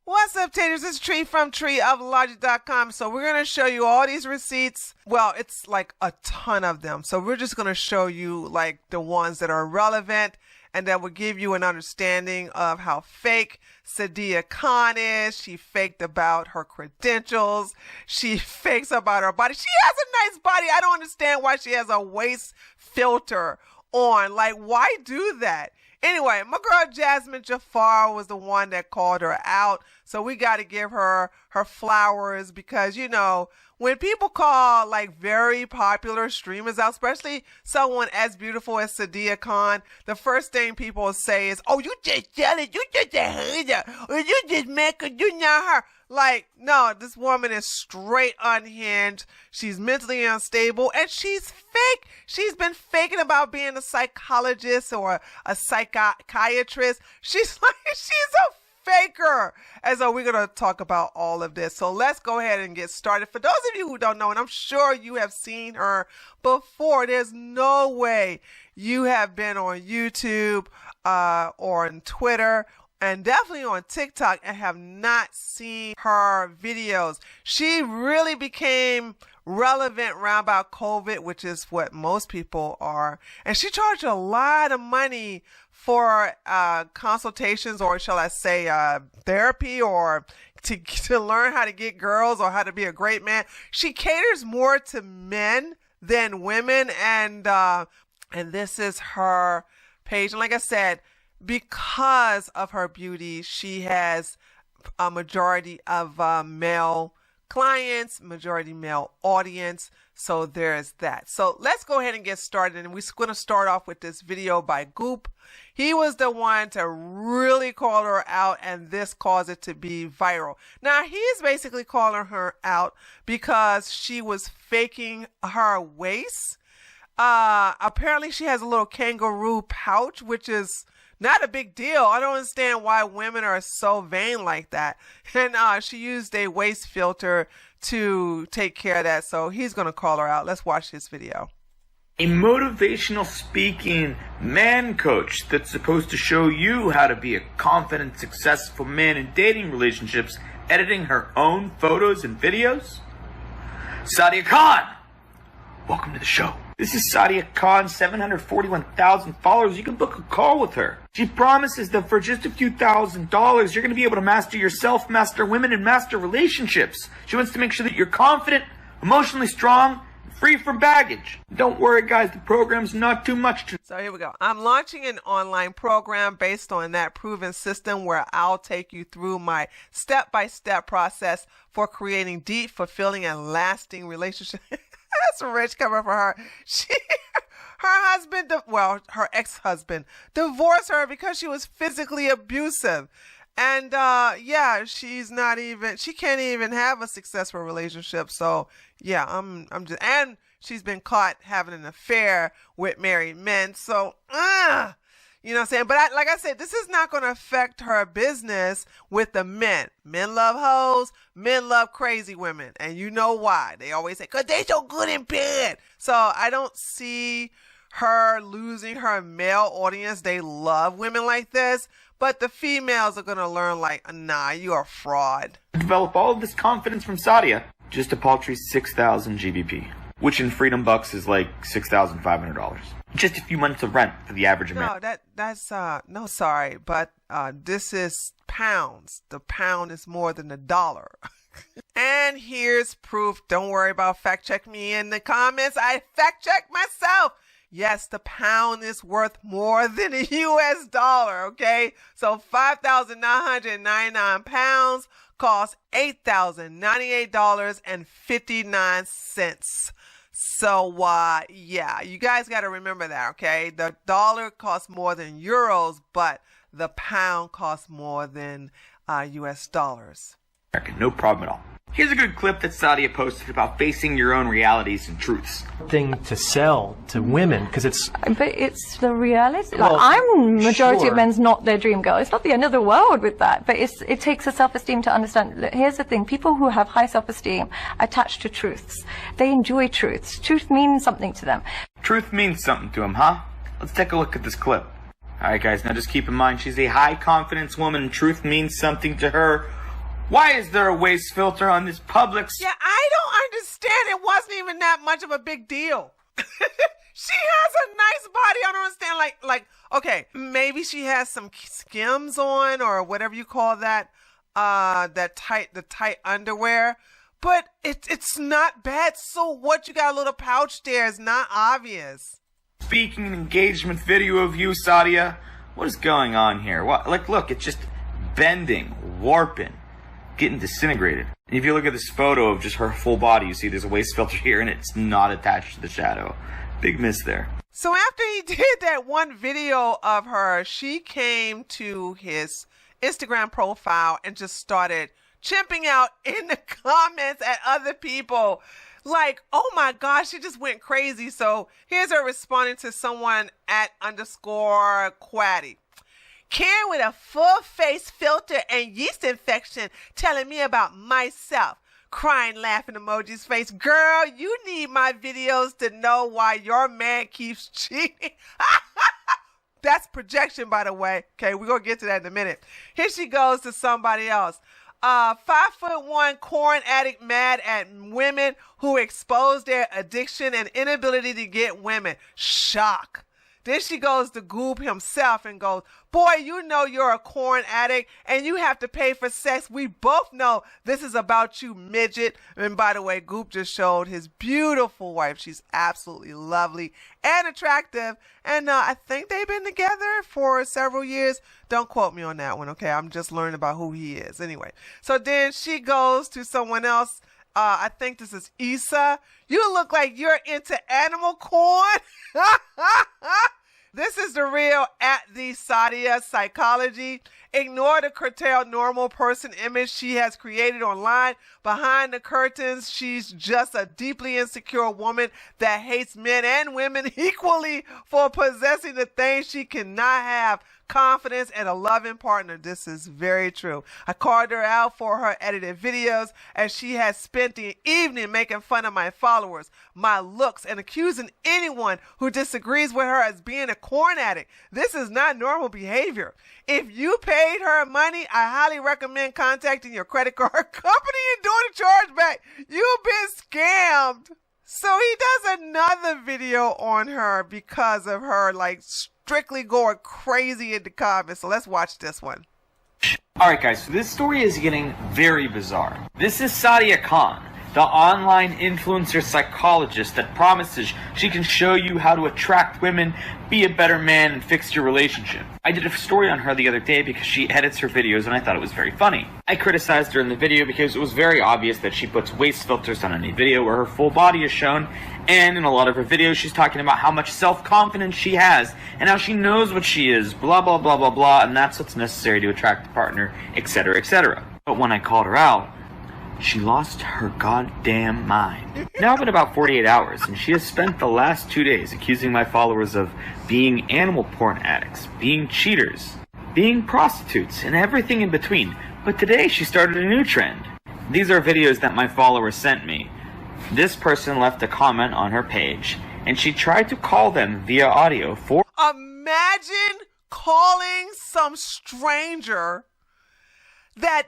What's up, taters? It's Tree from treeoflogic.com. So we're going to show you all these receipts. Well, it's like a ton of them. So we're just going to show you like the ones that are relevant and that will give you an understanding of how fake Sadia Khan is. She faked about her credentials. She fakes about her body. She has a nice body. I don't understand why she has a waist filter on. Like, why do that? Anyway, my girl Jasmine Jafar was the one that called her out. So we got to give her her flowers because, you know, when people call like very popular streamers out, especially someone as beautiful as Sadia Khan, the first thing people say is, oh, you just jealous, you just a hater, or you just mad because you not her. Like, no, this woman is straight unhinged. She's mentally unstable and she's fake. She's been faking about being a psychologist or a psychiatrist. She's a faker. And so we're going to talk about all of this. So let's go ahead and get started. For those of you who don't know, and I'm sure you have seen her before, there's no way you have been on YouTube or on Twitter and definitely on TikTok and have not seen her videos. She really became relevant around about COVID, which is what most people are. And she charged a lot of money for consultations, or shall I say therapy, or to learn how to get girls or how to be a great man. She caters more to men than women, and this is her page. And like I said, because of her beauty, she has a majority of male clients, majority male audience. So there's that. So let's go ahead and get started. And we're going to start off with this video by Goop. He was the one to really call her out, and this caused it to be viral. Now, he's basically calling her out because she was faking her waist. Apparently she has a little kangaroo pouch, which is not a big deal. I don't understand why women are so vain like that. And she used a waist filter to take care of that. So he's going to call her out. Let's watch this video. A motivational speaking man coach that's supposed to show you how to be a confident, successful man in dating relationships, editing her own photos and videos? Sadia Khan! Welcome to the show. This is Sadia Khan, 741,000 followers. You can book a call with her. She promises that for just a few $1,000s, you're going to be able to master yourself, master women, and master relationships. She wants to make sure that you're confident, emotionally strong, and free from baggage. Don't worry, guys. The program's not too much to... So here we go. I'm launching an online program based on that proven system where I'll take you through my step-by-step process for creating deep, fulfilling, and lasting relationships. That's rich coming for her. Her husband, her ex-husband, divorced her because she was physically abusive. And she can't even have a successful relationship. So yeah, and she's been caught having an affair with married men. So, you know what I'm saying? But like I said, this is not going to affect her business with the men. Men love hoes. Men love crazy women. And you know why. They always say, because they so good in bed. So I don't see her losing her male audience. They love women like this. But the females are going to learn like, nah, you're a fraud. Develop all of this confidence from Sadia. Just a paltry 6,000 GBP. Which in Freedom Bucks is like $6,500. Just a few months of rent for the average American. No, sorry, but this is pounds. The pound is more than the dollar. And here's proof. Don't worry about fact check me in the comments. I fact check myself. Yes, the pound is worth more than a US dollar, okay? So 5,999 pounds costs $8,098.59. So, yeah, you guys got to remember that, okay? The dollar costs more than euros, but the pound costs more than US dollars. No problem at all. Here's a good clip that Sadia posted about facing your own realities and truths. Thing to sell to women because it's... But it's the reality. Like, majority of men's not their dream girl. It's not the end of the world with that. But it takes a self-esteem to understand. Here's the thing. People who have high self-esteem attach to truths. They enjoy truths. Truth means something to them. Truth means something to them, huh? Let's take a look at this clip. Alright guys, now just keep in mind she's a high confidence woman and truth means something to her. Why is there a waist filter on this public? Yeah, I don't understand. It wasn't even that much of a big deal. She has a nice body. I don't understand. Like, okay, maybe she has some Skims on or whatever you call that, the tight underwear. But it's not bad. So what? You got a little pouch there. It's not obvious. Speaking engagement video of you, Sadia. What is going on here? What? Like, look, it's just bending, warping, getting disintegrated. And if you look at this photo of just her full body, you see there's a waist filter here, and it's not attached to the shadow. Big miss there. So after he did that one video of her, she came to his Instagram profile and just started chimping out in the comments at other people. Like, oh my gosh, she just went crazy. So here's her responding to someone at _Quaddy. Karen with a full face filter and yeast infection telling me about myself. Crying, laughing emojis face. Girl, you need my videos to know why your man keeps cheating. That's projection, by the way. Okay, we're going to get to that in a minute. Here she goes to somebody else. 5'1" corn addict mad at women who expose their addiction and inability to get women. Shock. Then she goes to Goob himself and goes, boy, you know you're a corn addict and you have to pay for sex. We both know this is about you, midget. And by the way, Goob just showed his beautiful wife. She's absolutely lovely and attractive. And I think they've been together for several years. Don't quote me on that one, okay? I'm just learning about who he is. Anyway, so then she goes to someone else. I think this is Issa. You look like you're into animal corn. This is the real at the Sadia Psychology. Ignore the curtailed normal person image she has created online. Behind the curtains, she's just a deeply insecure woman that hates men and women equally for possessing the things she cannot have. Confidence and a loving partner. This is very true. I called her out for her edited videos as she has spent the evening making fun of my followers, my looks, and accusing anyone who disagrees with her as being a corn addict. This is not normal behavior. If you paid her money, I highly recommend contacting your credit card company and doing a chargeback. You've been scammed. So he does another video on her because of her strictly going crazy in the comments. So let's watch this one. Alright guys, so this story is getting very bizarre. This is Sadia Khan, the online influencer psychologist that promises she can show you how to attract women, be a better man, and fix your relationship. I did a story on her the other day because she edits her videos and I thought it was very funny. I criticized her in the video because it was very obvious that she puts waist filters on any video where her full body is shown, and in a lot of her videos she's talking about how much self-confidence she has and how she knows what she is, blah blah blah blah blah, and that's what's necessary to attract a partner, etc. etc. But when I called her out, she lost her goddamn mind. Now it's been about 48 hours, and she has spent the last 2 days accusing my followers of being animal porn addicts, being cheaters, being prostitutes, and everything in between. But today she started a new trend. These are videos that my followers sent me. This person left a comment on her page, and she tried to call them via audio for... Imagine calling some stranger that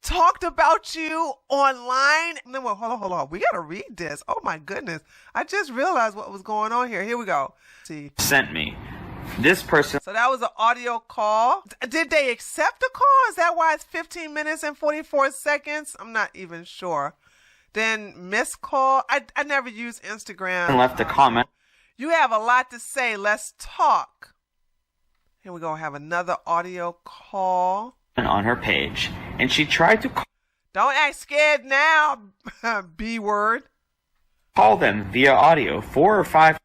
talked about you online. No, well, hold on. We gotta read this. Oh my goodness. I just realized what was going on here. Here we go. See. Sent me. This person. So that was an audio call. Did they accept the call? Is that why it's 15 minutes and 44 seconds? I'm not even sure. Then missed call. I never use Instagram. And left a comment. You have a lot to say. Let's talk. Here we go. Have another audio call on her page, and she tried to don't act scared now, B word. Call them via audio 4 or 5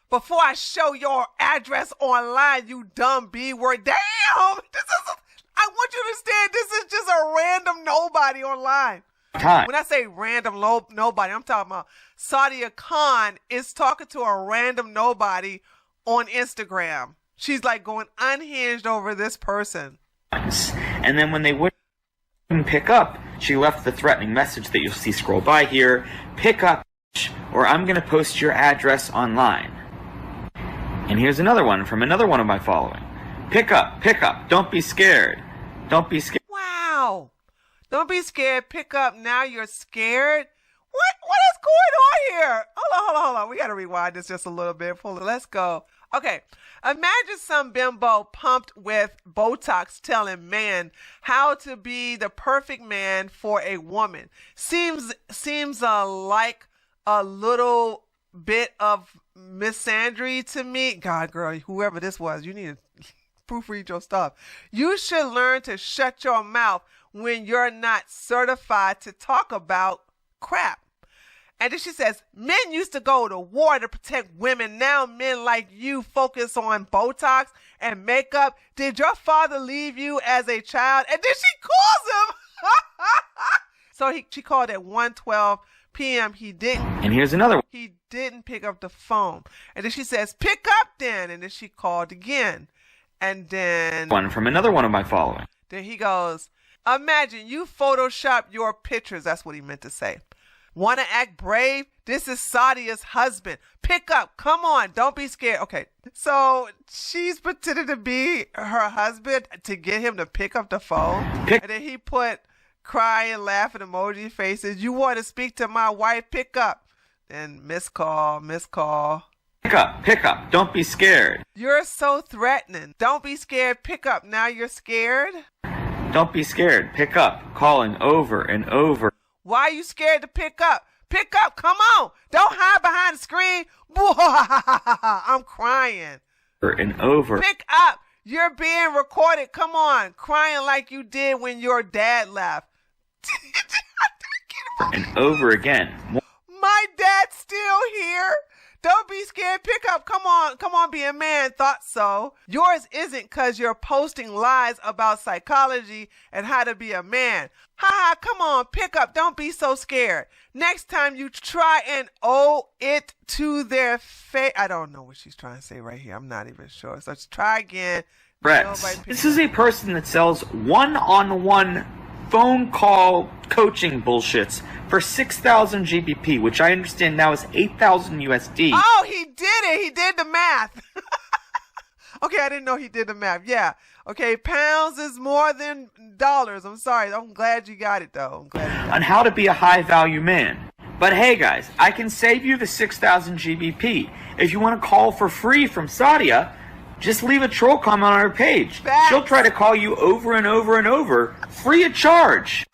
before I show your address online, you dumb B word. Damn, I want you to understand, this is just a random nobody online. Time. When I say random nobody, I'm talking about Sadia Khan is talking to a random nobody on Instagram. She's like going unhinged over this person. And then when they wouldn't pick up, she left the threatening message that you'll see scroll by here. Pick up, or I'm going to post your address online. And here's another one from another one of my following. Pick up, don't be scared. Don't be scared. Wow. Don't be scared. Pick up. Now you're scared. What is going on here? Hold on. We got to rewind this just a little bit. Let's go. Okay. Imagine some bimbo pumped with Botox telling men how to be the perfect man for a woman. Seems like a little bit of misandry to me. God, girl, whoever this was, you need to proofread your stuff. You should learn to shut your mouth when you're not certified to talk about crap. And then she says, men used to go to war to protect women. Now men like you focus on Botox and makeup. Did your father leave you as a child? And then she calls him. So she called at 1:12 p.m. He didn't. And here's another one. He didn't pick up the phone. And then she says, pick up then. And then she called again. And then One from another one of my following. Then he goes, imagine you Photoshop your pictures. That's what he meant to say. Want to act brave? This is Sadia's husband. Pick up. Come on. Don't be scared. Okay. So she's pretending to be her husband to get him to pick up the phone. And then he put crying, laughing emoji faces. You want to speak to my wife? Pick up. Then missed call. Pick up. Don't be scared. You're so threatening. Don't be scared. Pick up. Now you're scared? Don't be scared. Pick up. Calling over and over. Why are you scared to pick up? Pick up. Come on. Don't hide behind the screen. I'm crying. And over. Pick up. You're being recorded. Come on. Crying like you did when your dad left. And over again. My dad's still here. Don't be scared. Pick up. Come on, be a man. Thought so. Yours isn't because you're posting lies about psychology and how to be a man. Come on, pick up. Don't be so scared. Next time you try and owe it to their face. I don't know what she's trying to say right here. I'm not even sure. So let's try again. Brett, this is a person that sells one-on-one phone call coaching bullshits for 6,000 GBP, which I understand now is 8,000 USD. Oh, he did it. He did the math. Okay, I didn't know he did the math. Yeah. Okay, pounds is more than dollars. I'm sorry. I'm glad you got it, though. On how to be a high-value man. But hey, guys, I can save you the 6,000 GBP. If you want to call for free from Sadia, just leave a troll comment on her page. Facts. She'll try to call you over and over and over, free of charge.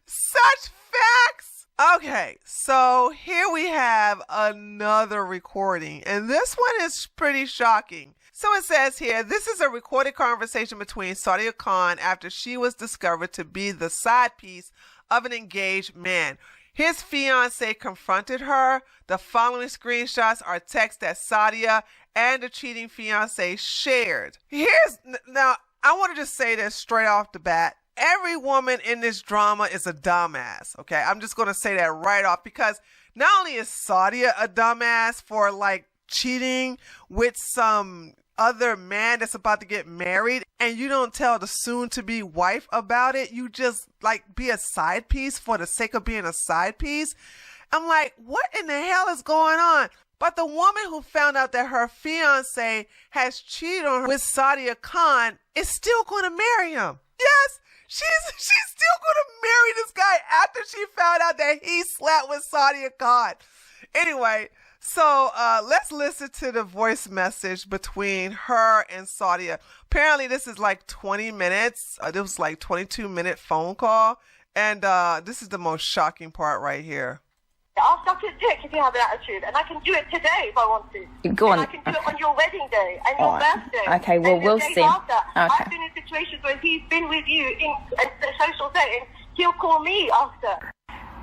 Such facts. Okay, so here we have another recording, and this one is pretty shocking. So it says here, this is a recorded conversation between Sadia Khan after she was discovered to be the side piece of an engaged man. His fiance confronted her. The following screenshots are texts that Sadia and the cheating fiance shared. Now, I want to just say this straight off the bat. Every woman in this drama is a dumbass, okay? I'm just going to say that right off, because not only is Sadia a dumbass for, like, cheating with some other man that's about to get married, and you don't tell the soon-to-be wife about it. You just, like, be a side piece for the sake of being a side piece. I'm like, what in the hell is going on? But the woman who found out that her fiance has cheated on her with Sadia Khan is still going to marry him. Yes, she's still going to marry this guy after she found out that he slept with Sadia Khan. Anyway, so let's listen to the voice message between her and Sadia. Apparently, this is like 20 minutes. It was like 22-minute phone call. And this is the most shocking part right here. I'll suck your dick if you have an attitude, and I can do it today if I want to. Go on. And I can do it on your wedding day and your birthday. Okay, well, and we'll the days see. After. Okay. I've been in situations where he's been with you in a social setting. He'll call me after.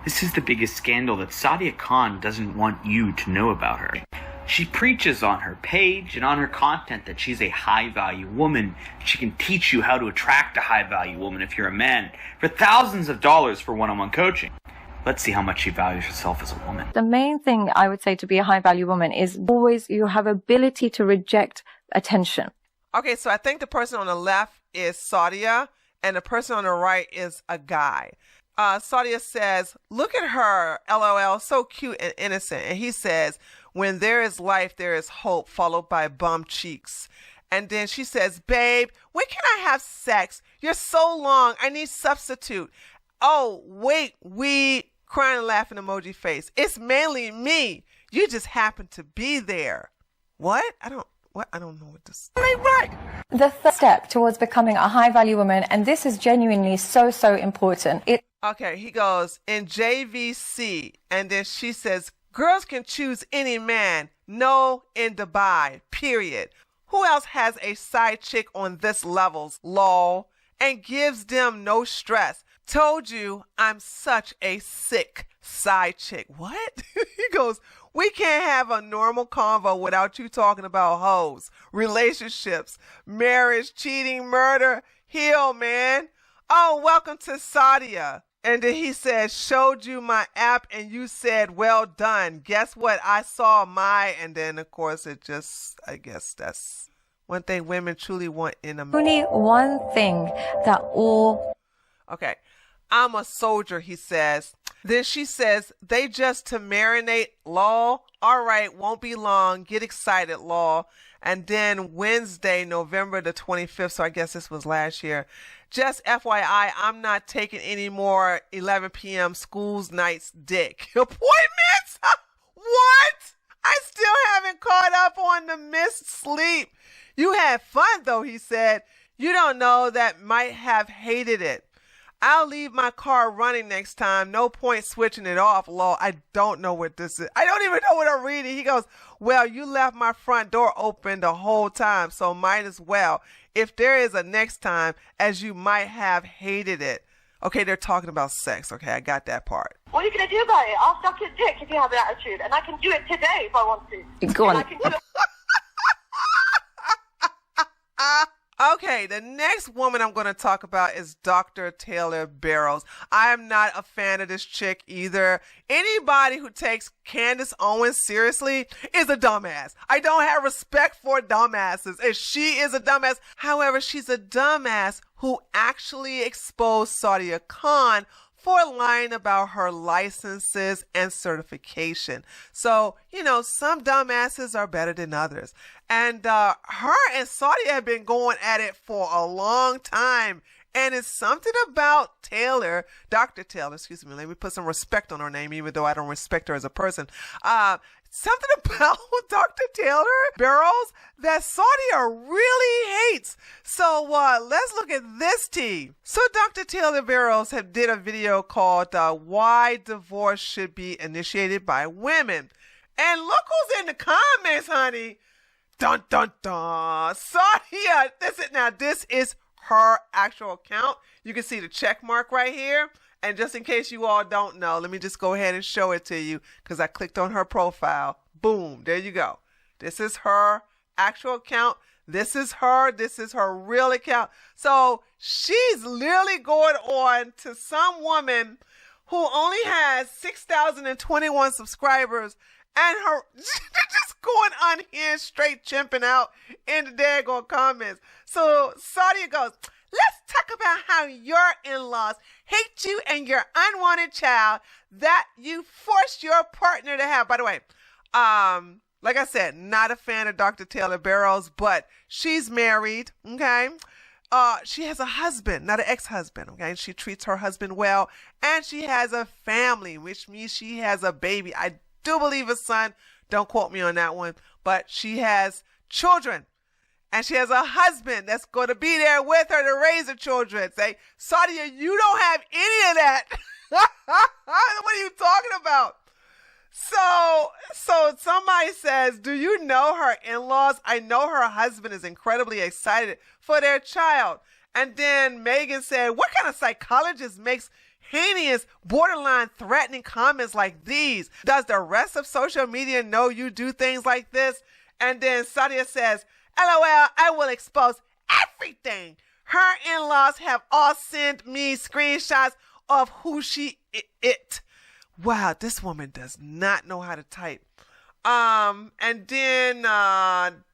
This is the biggest scandal that Sadia Khan doesn't want you to know about her. She preaches on her page and on her content that she's a high-value woman. She can teach you how to attract a high-value woman if you're a man for thousands of dollars for one-on-one coaching. Let's see how much she values herself as a woman. The main thing I would say to be a high value woman is always you have ability to reject attention. Okay, so I think the person on the left is Sadia, and the person on the right is a guy. Sadia says, look at her, LOL, so cute and innocent. And he says, when there is life, there is hope, followed by bum cheeks. And then she says, babe, when can I have sex? You're so long. I need substitute. Oh, wait, we crying and laughing emoji face. It's mainly me. You just happen to be there. What? I don't know what this ain't right. The third step towards becoming a high-value woman, and this is genuinely so important. Okay, he goes, in JVC, and then she says, girls can choose any man. No, in Dubai, period. Who else has a side chick on this levels, lol, and gives them no stress? Told you I'm such a sick side chick. What? He goes, we can't have a normal convo without you talking about hoes, relationships, marriage, cheating, murder. Heal, man. Oh, welcome to Sadia. And then he said, showed you my app and you said, well done. Guess what? I saw my, and then of course it just, I guess that's one thing women truly want in a man. Only one thing that all... Okay. I'm a soldier, he says. Then she says, they just to marinate, lol. All right, won't be long. Get excited, lol. And then Wednesday, November the 25th, so I guess this was last year. Just FYI, I'm not taking any more 11 p.m. schools nights dick appointments. What? I still haven't caught up on the missed sleep. You had fun, though, he said. You don't know that might have hated it. I'll leave my car running next time. No point switching it off, lol. I don't know what this is. I don't even know what I'm reading. He goes, well, you left my front door open the whole time, so might as well. If there is a next time, as you might have hated it. Okay, they're talking about sex. Okay, I got that part. What are you going to do about it? I'll suck your dick if you have an attitude, and I can do it today if I want to. Go on. And I can do it. Okay, the next woman I'm going to talk about is Dr. Taylor Barrows. I am not a fan of this chick either. Anybody who takes Candace Owens seriously is a dumbass. I don't have respect for dumbasses, and she is a dumbass. However, she's a dumbass who actually exposed Sadia Khan for lying about her licenses and certification. So, you know, some dumbasses are better than others. And her and Sadia have been going at it for a long time. And it's something about Taylor, Dr. Taylor, excuse me, let me put some respect on her name, even though I don't respect her as a person. Something about Dr. Taylor Barrows that Sadia really hates. So let's look at this tea. So Dr. Taylor Barrows did a video called Why Divorce Should Be Initiated by Women. And look who's in the comments, honey. Dun, dun, dun. Sadia, this is her actual account. You can see the check mark right here. And just in case you all don't know, let me just go ahead and show it to you because I clicked on her profile. Boom, there you go. This is her actual account. This is her real account. So she's literally going on to some woman who only has 6,021 subscribers, and her just going on here straight chimping out in the daggone comments. So Sadia goes, let's talk about how your in-laws hate you and your unwanted child that you forced your partner to have. By the way, like I said, not a fan of Dr. Taylor Barrows, but she's married, okay? She has a husband, not an ex-husband, okay? She treats her husband well, and she has a family, which means she has a baby. I do believe a son. Don't quote me on that one, but she has children. And she has a husband that's going to be there with her to raise the children. Say, Sadia, you don't have any of that. What are you talking about? So somebody says, do you know her in-laws? I know her husband is incredibly excited for their child. And then Megan said, what kind of psychologist makes heinous, borderline threatening comments like these? Does the rest of social media know you do things like this? And then Sadia says, LOL, I will expose everything. Her in-laws have all sent me screenshots of who she it. Wow, this woman does not know how to type. And then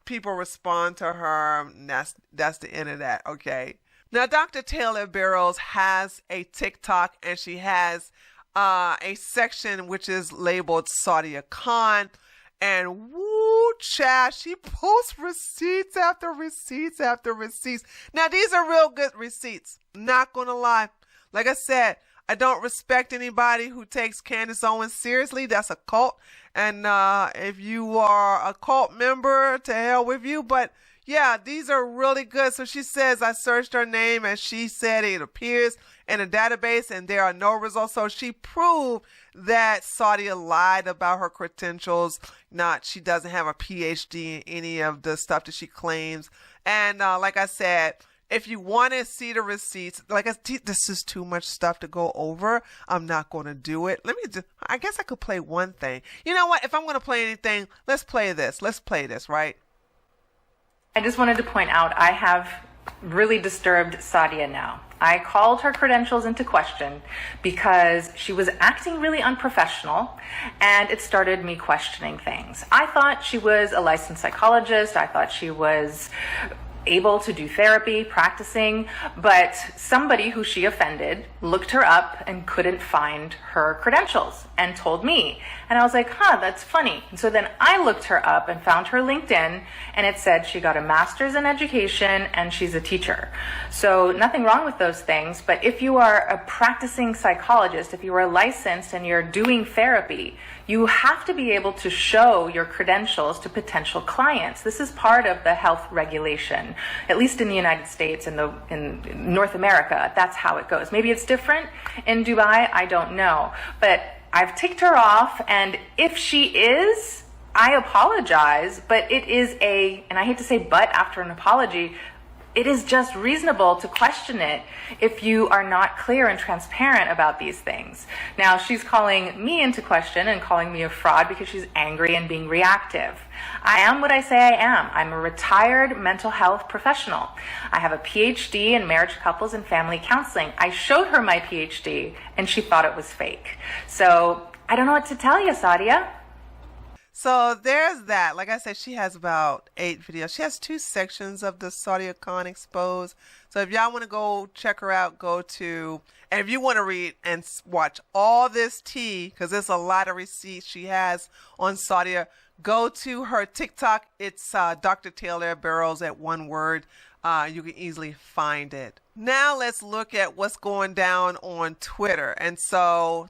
people respond to her. And that's the end of that, okay? Now, Dr. Taylor Barrows has a TikTok, and she has a section which is labeled Sadia Khan. And woo, child, she posts receipts after receipts after receipts. Now, these are real good receipts. Not going to lie. Like I said, I don't respect anybody who takes Candace Owens seriously. That's a cult. And if you are a cult member, to hell with you. But yeah, these are really good. So she says, I searched her name and she said it appears in a database and there are no results. So she proved that Sadia lied about her credentials. She doesn't have a PhD in any of the stuff that she claims. And like I said, if you want to see the receipts, this is too much stuff to go over. I'm not going to do it. I guess I could play one thing. You know what? If I'm going to play anything, let's play this. Let's play this, right? I just wanted to point out, I have really disturbed Sadia now. I called her credentials into question because she was acting really unprofessional, and it started me questioning things. I thought she was a licensed psychologist. I thought she was able to do therapy, practicing, but somebody who she offended looked her up and couldn't find her credentials and told me. And I was like, that's funny. And so then I looked her up and found her LinkedIn, and it said she got a master's in education and she's a teacher. So nothing wrong with those things, but if you are a practicing psychologist, if you are licensed and you're doing therapy, you have to be able to show your credentials to potential clients. This is part of the health regulation, at least in the United States, in North America. That's how it goes. Maybe it's different in Dubai, I don't know. But I've ticked her off, and if she is, I apologize, but it is and I hate to say but after an apology, it is just reasonable to question it if you are not clear and transparent about these things. Now, she's calling me into question and calling me a fraud because she's angry and being reactive. I am what I say I am. I'm a retired mental health professional. I have a PhD in marriage, couples, and family counseling. I showed her my PhD, and she thought it was fake. So I don't know what to tell you, Sadia. So there's that. Like I said, she has about 8 videos. She has 2 sections of the Sadia Khan Exposed. So if y'all want to go check her out, and if you want to read and watch all this tea, because there's a lot of receipts she has on Sadia, go to her TikTok. It's Dr. Taylor Barrows at one word. You can easily find it. Now let's look at what's going down on Twitter. And so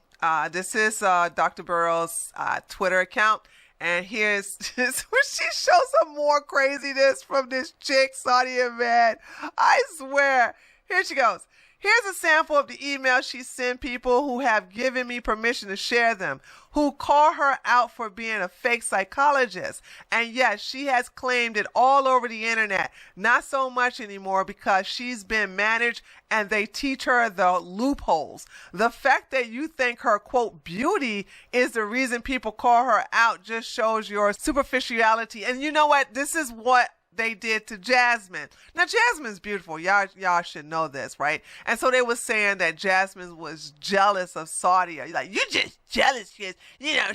this is Dr. Barrows' Twitter account. And here's where she shows some more craziness from this chick, Sadia, man. I swear. Here she goes. Here's a sample of the emails she sent people who have given me permission to share them, who call her out for being a fake psychologist. And yes, she has claimed it all over the internet. Not so much anymore because she's been managed and they teach her the loopholes. The fact that you think her, quote, beauty is the reason people call her out just shows your superficiality. And you know what? This is what they did to Jasmine. Now, Jasmine's beautiful. Y'all should know this, right? And so they were saying that Jasmine was jealous of Sadia. Like, you just jealous because,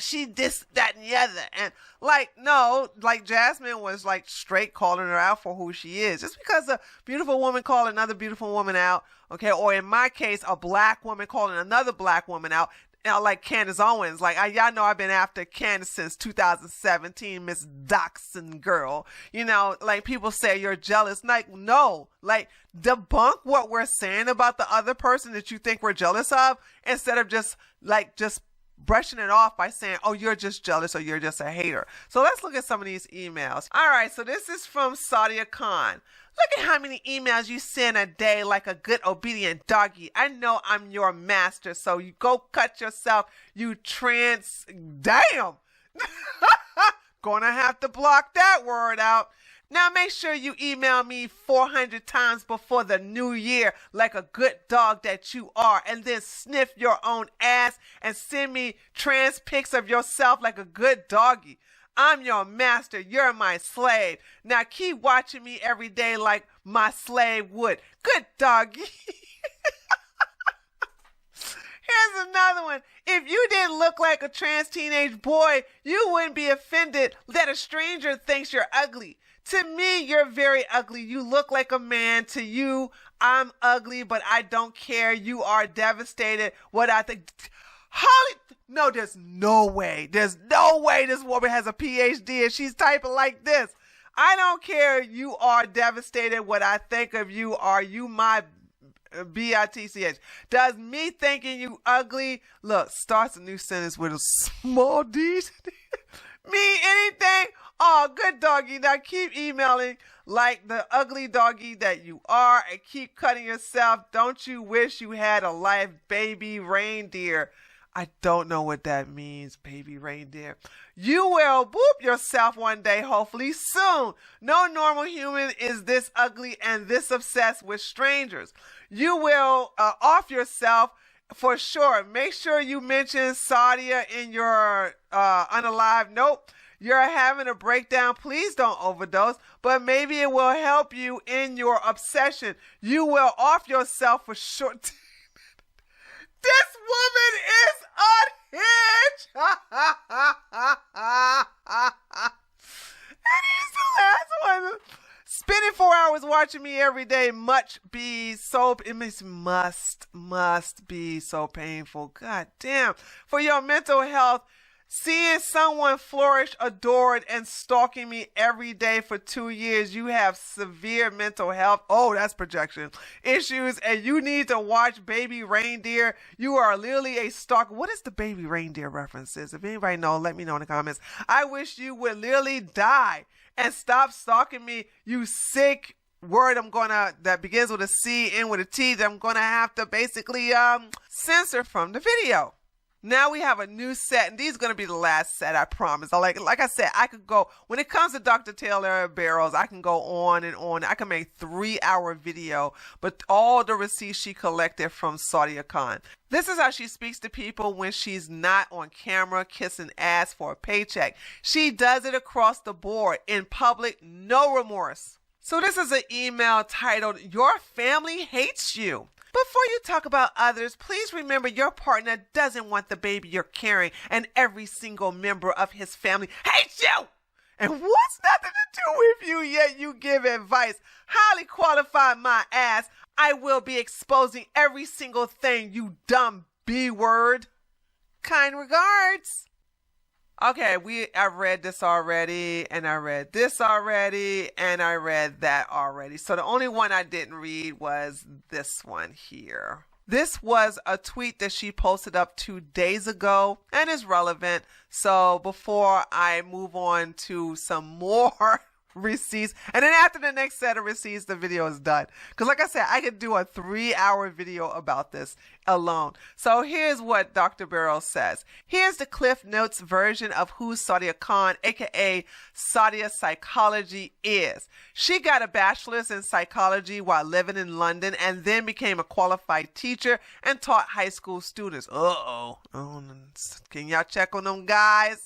she this, that, and the other. And no, Jasmine was straight calling her out for who she is. Just because a beautiful woman called another beautiful woman out, okay, or in my case, a black woman calling another black woman out, like Candace Owens. Y'all know I've been after Candace since 2017, Miss Dachshund Girl. People say you're jealous. No. Debunk what we're saying about the other person that you think we're jealous of instead of just brushing it off by saying, oh, you're just jealous or you're just a hater. So let's look at some of these emails. All right, so this is from Sadia Khan. Look at how many emails you send a day like a good obedient doggy. I know I'm your master, so you go cut yourself, you damn. Gonna have to block that word out. Now make sure you email me 400 times before the new year like a good dog that you are, and then sniff your own ass and send me trans pics of yourself like a good doggy. I'm your master. You're my slave. Now keep watching me every day like my slave would. Good doggy. Here's another one. If you didn't look like a trans teenage boy, you wouldn't be offended that a stranger thinks you're ugly. To me, you're very ugly. You look like a man. To you, I'm ugly, but I don't care. You are devastated. What I think. Holly, no, there's no way. There's no way this woman has a PhD and she's typing like this. I don't care. You are devastated. What I think of you, are you my B-I-T-C-H? Does me thinking you ugly, look, starts a new sentence with a small d. Me anything? Oh, good doggy. Now keep emailing like the ugly doggy that you are and keep cutting yourself. Don't you wish you had a life, baby reindeer? I don't know what that means, baby reindeer. You will boop yourself one day, hopefully soon. No normal human is this ugly and this obsessed with strangers. You will off yourself for sure. Make sure you mention Sadia in your unalive. Nope. You're having a breakdown. Please don't overdose, but maybe it will help you in your obsession. You will off yourself for sure. This woman is unhinged. And he's the last one. Spending 4 hours watching me every day must be so painful. God damn. For your mental health, seeing someone flourish, adored, and stalking me every day for 2 years, you have severe mental health. Oh, that's projection. Issues, and you need to watch Baby Reindeer. You are literally a stalker. What is the Baby Reindeer references? If anybody knows, let me know in the comments. I wish you would literally die and stop stalking me, you sick word that begins with a C, end with a T, that I'm gonna have to basically censor from the video. Now we have a new set, and these are going to be the last set, I promise. Like I said, I could go, when it comes to Dr. Taylor Barrows, I can go on and on. I can make 3-hour video, but all the receipts she collected from Sadia Khan. This is how she speaks to people when she's not on camera kissing ass for a paycheck. She does it across the board, in public, no remorse. So this is an email titled, "Your Family Hates You." Before you talk about others, please remember your partner doesn't want the baby you're carrying, and every single member of his family hates you. And what's nothing to do with you, yet you give advice? Highly qualified my ass. I will be exposing every single thing, you dumb B-word. Kind regards. Okay, I've read this already, and I read this already, and I read that already. So the only one I didn't read was this one here. This was a tweet that she posted up 2 days ago and is relevant. So before I move on to some more receipts, and then after the next set of receipts, the video is done. Because like I said, I could do a 3-hour video about this alone. So here's what Dr. Barrows says. Here's the Cliff Notes version of who Sadia Khan, aka Sadia Psychology, is. She got a bachelor's in psychology while living in London, and then became a qualified teacher and taught high school students. Oh, can y'all check on them guys?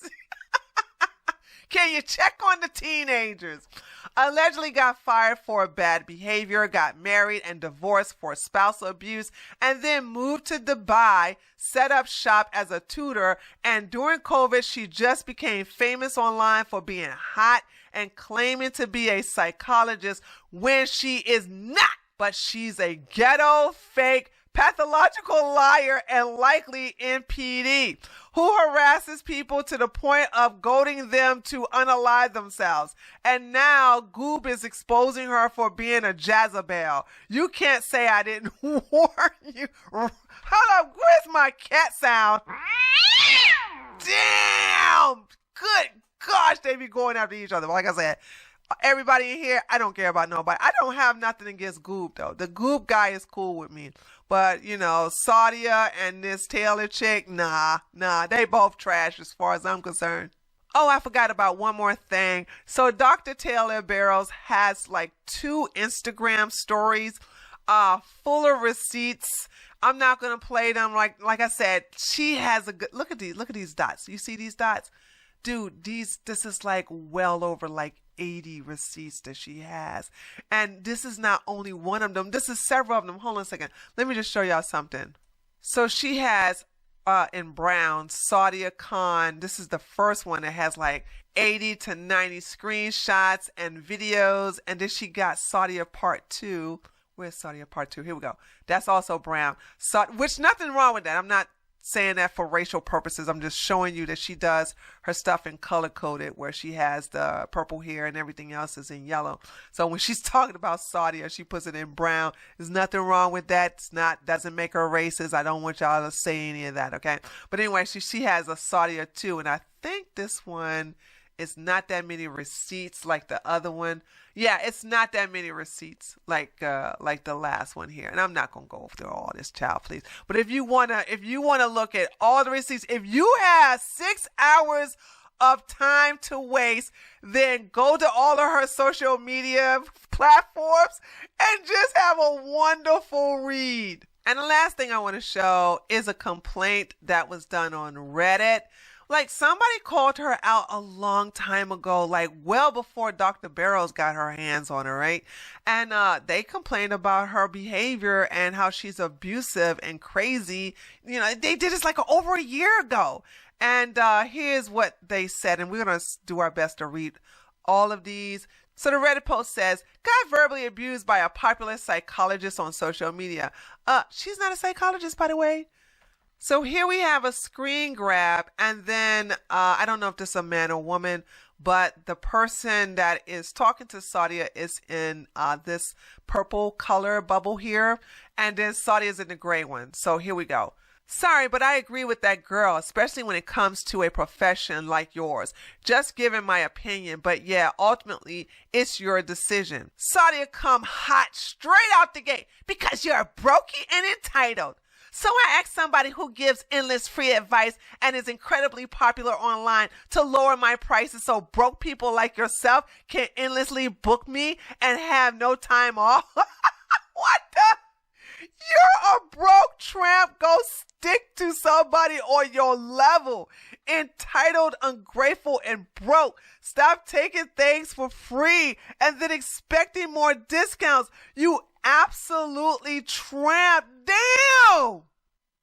Can you check on the teenagers? Allegedly got fired for bad behavior, got married and divorced for spousal abuse, and then moved to Dubai, set up shop as a tutor, and during COVID, she just became famous online for being hot and claiming to be a psychologist when she is not, but she's a ghetto, fake, pathological liar and likely NPD who harasses people to the point of goading them to unalive themselves. And now Goob is exposing her for being a Jezebel. You can't say I didn't warn you. Hold up, where's my cat sound? Damn! Good gosh, they be going after each other. But like I said, everybody in here, I don't care about nobody. I don't have nothing against Goob though. The Goob guy is cool with me. But, you know, Sadia and this Taylor chick, nah, they both trash as far as I'm concerned. Oh, I forgot about one more thing. So Dr. Taylor Barrows has like 2 Instagram stories full of receipts. I'm not going to play them. Like I said, she has a good, look at these dots. You see these dots? Dude, this is like well over like 80 receipts that she has. And this is not only one of them. This is several of them. Hold on a second. Let me just show y'all something. So she has, in brown, Sadia Khan. This is the first one that has like 80 to 90 screenshots and videos. And then she got Sadia Part 2. Where's Sadia Part 2? Here we go. That's also brown. So, which nothing wrong with that. I'm not saying that for racial purposes. I'm just showing you that she does her stuff in color coded, where she has the purple hair and everything else is in yellow. So when she's talking about Sadia, she puts it in brown. There's nothing wrong with that. Doesn't make her racist. I don't want y'all to say any of that, okay? But anyway, she has a Sadia too, and I think this one is not that many receipts like the other one. Yeah, it's not that many receipts like the last one here. And I'm not gonna go through all this, child, please. But if you wanna look at all the receipts, if you have 6 hours of time to waste, then go to all of her social media platforms and just have a wonderful read. And the last thing I want to show is a complaint that was done on Reddit. Like, somebody called her out a long time ago, like well before Dr. Barrows got her hands on her, right? And they complained about her behavior and how she's abusive and crazy. You know, they did this like over a year ago. And here's what they said, and we're going to do our best to read all of these. So the Reddit post says, got verbally abused by a popular psychologist on social media. She's not a psychologist, by the way. So here we have a screen grab, and then I don't know if this is a man or woman, but the person that is talking to Sadia is in this purple color bubble here, and then Sadia is in the gray one. So here we go. Sorry, but I agree with that girl, especially when it comes to a profession like yours. Just giving my opinion, but yeah, ultimately, it's your decision. Sadia come hot straight out the gate because you're brokey and entitled. So I asked somebody who gives endless free advice and is incredibly popular online to lower my prices so broke people like yourself can endlessly book me and have no time off. What the? You're a broke tramp. Go stick to somebody on your level. Entitled, ungrateful, and broke. Stop taking things for free and then expecting more discounts. You absolutely tramp. Damn!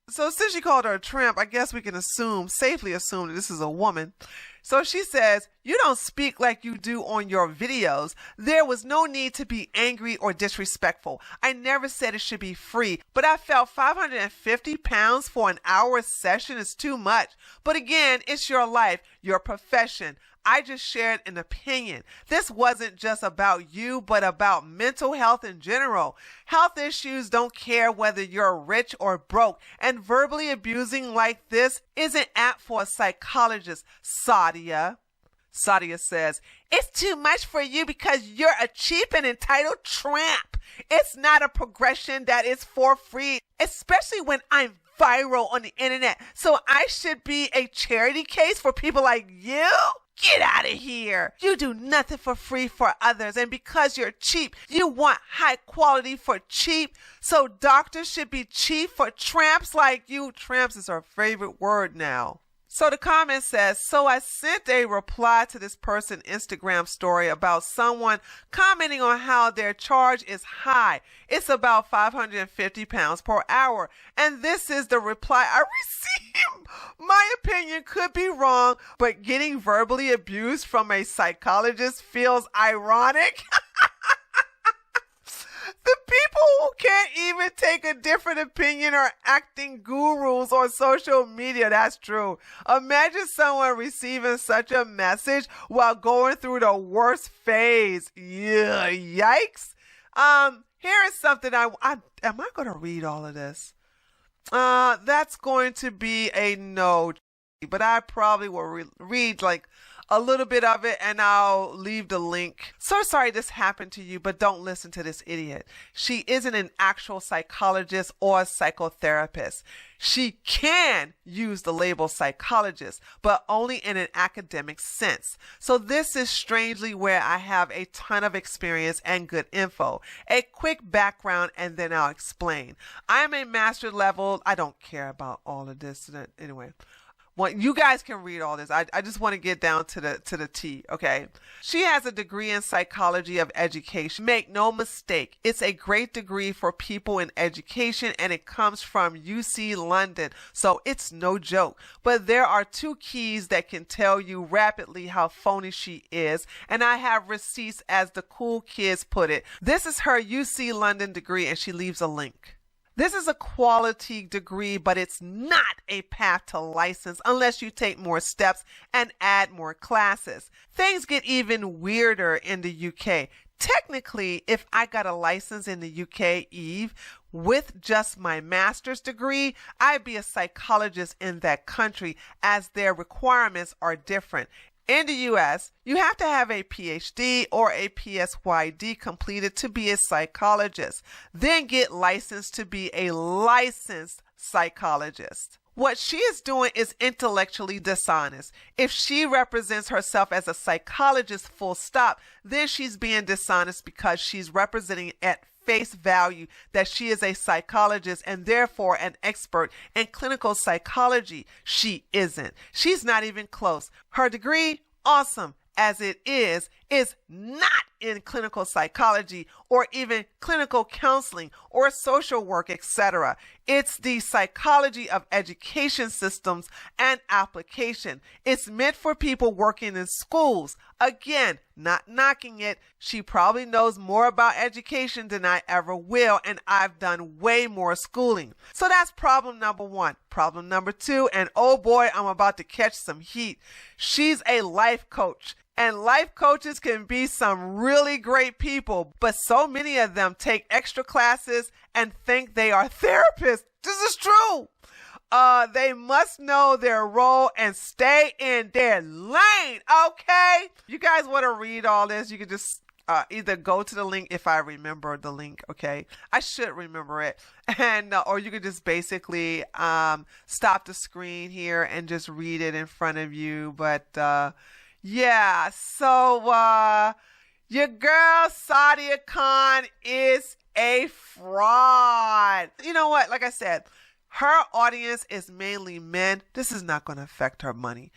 So since she called her a tramp, I guess we can safely assume that this is a woman. So she says, you don't speak like you do on your videos. There was no need to be angry or disrespectful. I never said it should be free, but I felt £550 for an hour session is too much. But again, it's your life, your profession. I just shared an opinion. This wasn't just about you, but about mental health in general. Health issues don't care whether you're rich or broke, and verbally abusing like this isn't apt for a psychologist, Sadia. Sadia says, it's too much for you because you're a cheap and entitled tramp. It's not a progression that is for free, especially when I'm viral on the internet. So I should be a charity case for people like you? Get out of here. You do nothing for free for others. And because you're cheap, you want high quality for cheap. So doctors should be cheap for tramps like you. Tramps is our favorite word now. So the comment says, so I sent a reply to this person's Instagram story about someone commenting on how their charge is high. It's about £550 per hour. And this is the reply I received. My opinion could be wrong, but getting verbally abused from a psychologist feels ironic. The people who can't even take a different opinion are acting gurus on social media. That's true. Imagine someone receiving such a message while going through the worst phase. Yeah, yikes. Here is something am I going to read all of this? That's going to be a no, but I probably will read like a little bit of it, and I'll leave the link. So sorry this happened to you, but don't listen to this idiot. She isn't an actual psychologist or psychotherapist. She can use the label psychologist, but only in an academic sense. So this is strangely where I have a ton of experience and good info. A quick background, and then I'll explain. I am a master level. I don't care about all of this. Anyway. Well, you guys can read all this. I just want to get down to the T, okay? She has a degree in psychology of education. Make no mistake, it's a great degree for people in education, and it comes from UC London, so it's no joke. But there are two keys that can tell you rapidly how phony she is, and I have receipts, as the cool kids put it. This is her UC London degree, and she leaves a link. This is a quality degree, but it's not a path to license unless you take more steps and add more classes. Things get even weirder in the UK. Technically, if I got a license in the UK, Eve, with just my master's degree, I'd be a psychologist in that country as their requirements are different. In the US, you have to have a PhD or a PsyD completed to be a psychologist, then get licensed to be a licensed psychologist. What she is doing is intellectually dishonest. If she represents herself as a psychologist full stop, then she's being dishonest because she's representing at face value that she is a psychologist and therefore an expert in clinical psychology. She isn't. She's not even close. Her degree, awesome as it is not in clinical psychology or even clinical counseling or social work, etc. It's the psychology of education systems and application. It's meant for people working in schools. Again, not knocking it. She probably knows more about education than I ever will, and I've done way more schooling. So that's problem number one. Problem number two, and oh boy, I'm about to catch some heat. She's a life coach. And life coaches can be some really great people, but so many of them take extra classes and think they are therapists. This is true. They must know their role and stay in their lane, okay? You guys want to read all this, you can just either go to the link if I remember the link, okay? I should remember it. And or you could just basically stop the screen here and just read it in front of you. But yeah, so your girl Sadia Khan is a fraud. You know what? Like I said, her audience is mainly men. This is not going to affect her money.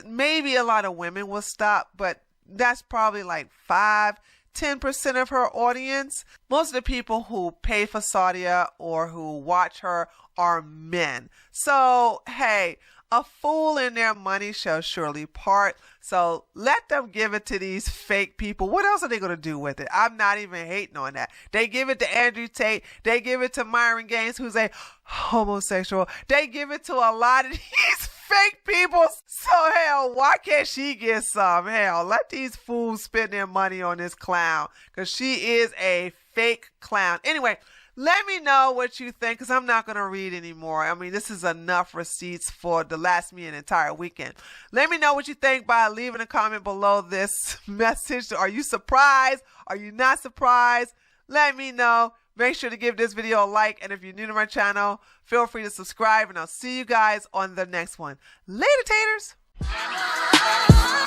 Maybe a lot of women will stop, but that's probably like 5-10% of her audience. Most of the people who pay for Sadia or who watch her are men. So, hey, a fool in their money shall surely part. So let them give it to these fake people. What else are they going to do with it? I'm not even hating on that. They give it to Andrew Tate. They give it to Myron Gaines, who's a homosexual. They give it to a lot of these fake people. So hell, why can't she get some? Hell, let these fools spend their money on this clown, because she is a fake clown. Anyway, let me know what you think, because I'm not going to read anymore. I mean, this is enough receipts for to last me an entire weekend. Let me know what you think by leaving a comment below this message. Are you surprised? Are you not surprised? Let me know. Make sure to give this video a like. And if you're new to my channel, feel free to subscribe. And I'll see you guys on the next one. Later, taters.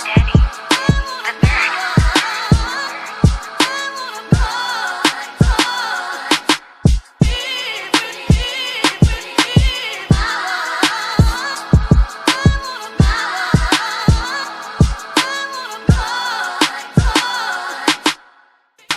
Daddy.